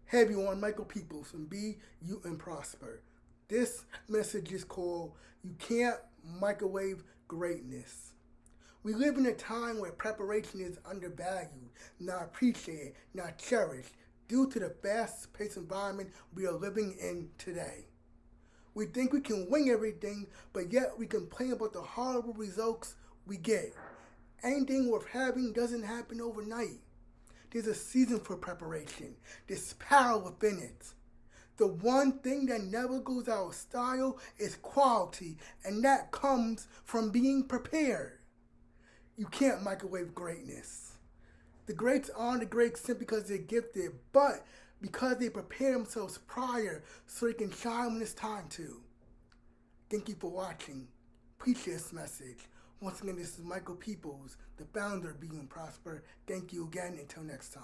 Hey everyone, Michael Peoples from Be You and Prosper. This message is called You Can't Microwave Greatness. We live in a time where preparation is undervalued, not appreciated, not cherished, due to the fast paced environment we are living in today. We think we can wing everything, but yet we complain about the horrible results we get. Anything worth having doesn't happen overnight. There's a season for preparation. There's power within it. The one thing that never goes out of style is quality, and that comes from being prepared. You can't microwave greatness. The greats aren't the greats simply because they're gifted, but because they prepare themselves prior so they can shine when it's time to. Thank you for watching. Preach this message. Once again, this is Michael Peoples, the founder of Be You and Prosper. Thank you again. Until next time.